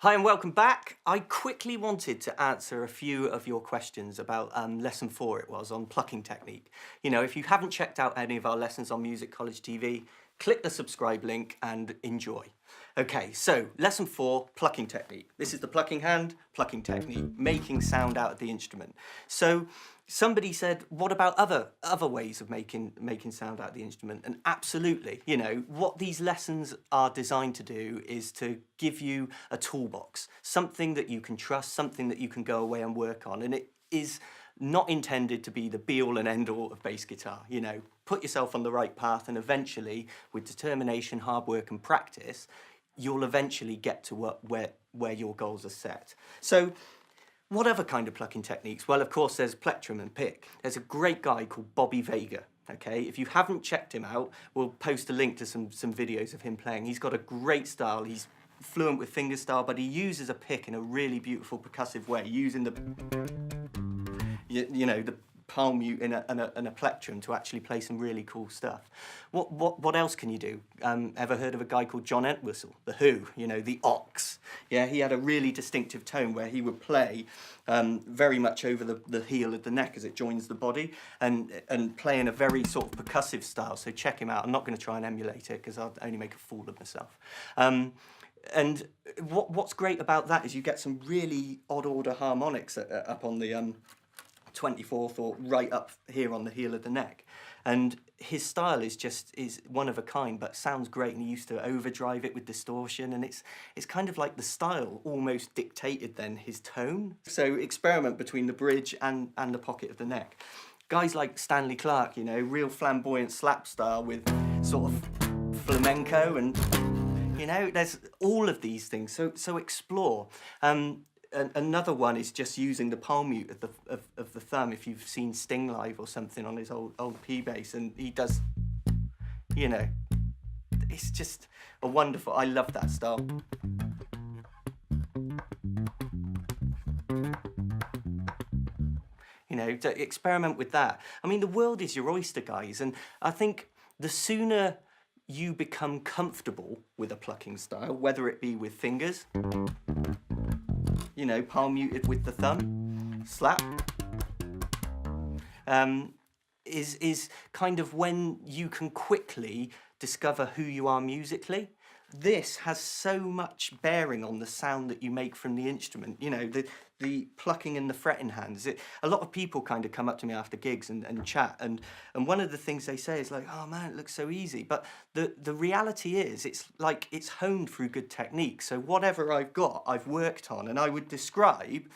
Hi and welcome back. I quickly wanted to answer a few of your questions about lesson 4 it was on plucking technique. You know, if you haven't checked out any of our lessons on Music College TV, click the subscribe link and enjoy. Okay, so lesson 4, plucking technique. This is the plucking hand, plucking technique, making sound out of the instrument. So somebody said, what about other ways of making sound out of the instrument? And absolutely, you know, what these lessons are designed to do is to give you a toolbox, something that you can trust, something that you can go away and work on. And it is not intended to be the be-all and end-all of bass guitar. You know, put yourself on the right path and eventually, with determination, hard work and practice, you'll eventually get to where your goals are set. So what other kind of plucking techniques? Well, of course, there's plectrum and pick. There's a great guy called Bobby Vega. Okay, if you haven't checked him out, we'll post a link to some videos of him playing. He's got a great style. He's fluent with fingerstyle, but he uses a pick in a really beautiful percussive way, using the the palm mute and a plectrum to actually play some really cool stuff. What else can you do? Ever heard of a guy called John Entwistle, The Who? You know, the ox. Yeah, he had a really distinctive tone where he would play very much over the heel of the neck as it joins the body, and play in a very sort of percussive style. So check him out. I'm not going to try and emulate it because I'll only make a fool of myself. And what's great about that is you get some really odd order harmonics up on the 24th or right up here on the heel of the neck, and his style is one of a kind, but sounds great, and he used to overdrive it with distortion, and it's kind of like the style almost dictated then his tone. So experiment between the bridge and the pocket of the neck. Guys like Stanley Clarke, you know, real flamboyant slap style with sort of flamenco, and you know, there's all of these things, so explore. Another one is just using the palm mute of the thumb. If you've seen Sting live or something on his old P bass, and he does, you know, it's just a wonderful. I love that style. You know, to experiment with that. I mean, the world is your oyster, guys, and I think the sooner you become comfortable with a plucking style, whether it be with fingers, you know, palm muted with the thumb, slap, is kind of when you can quickly discover who you are musically. This has so much bearing on the sound that you make from the instrument. You know, the plucking and the fretting hands. A lot of people kind of come up to me after gigs and chat, and one of the things they say is like, oh man, it looks so easy. But the reality is, it's like it's honed through good technique. So whatever I've got, I've worked on, and I would describe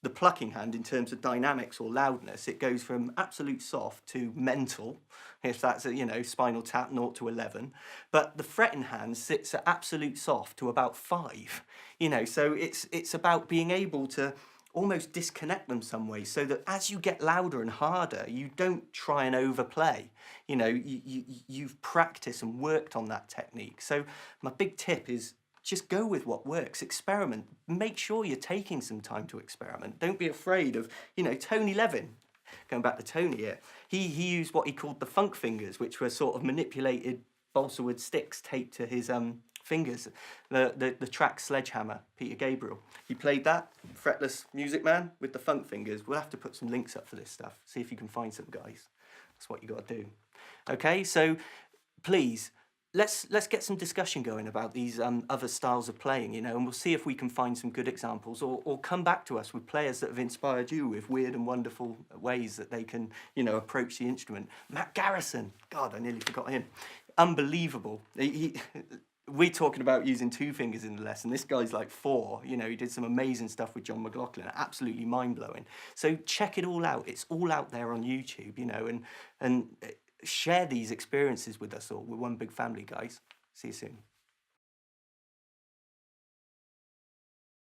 the plucking hand in terms of dynamics or loudness. It goes from absolute soft to mental, if that's a, you know, Spinal Tap 0 to 11. But the fretting hand sits at absolute soft to about 5. You know, so it's about being able to almost disconnect them some way, so that as you get louder and harder, you don't try and overplay. You know, you've practiced and worked on that technique. So my big tip is just go with what works, experiment. Make sure you're taking some time to experiment. Don't be afraid of, you know, Tony Levin, going back to Tony here, he used what he called the funk fingers, which were sort of manipulated balsa wood sticks taped to his fingers. The track Sledgehammer, Peter Gabriel. He played that, fretless Music Man, with the funk fingers. We'll have to put some links up for this stuff. See if you can find some, guys. That's what you got to do. Okay, so please, let's get some discussion going about these other styles of playing, you know, and we'll see if we can find some good examples, or come back to us with players that have inspired you with weird and wonderful ways that they can, you know, approach the instrument. Matt Garrison, God, I nearly forgot him. Unbelievable. We're talking about using 2 fingers in the lesson. This guy's like 4. You know, he did some amazing stuff with John McLaughlin. Absolutely mind-blowing. So check it all out. It's all out there on YouTube, you know, and share these experiences with us all. We're one big family, guys. See you soon.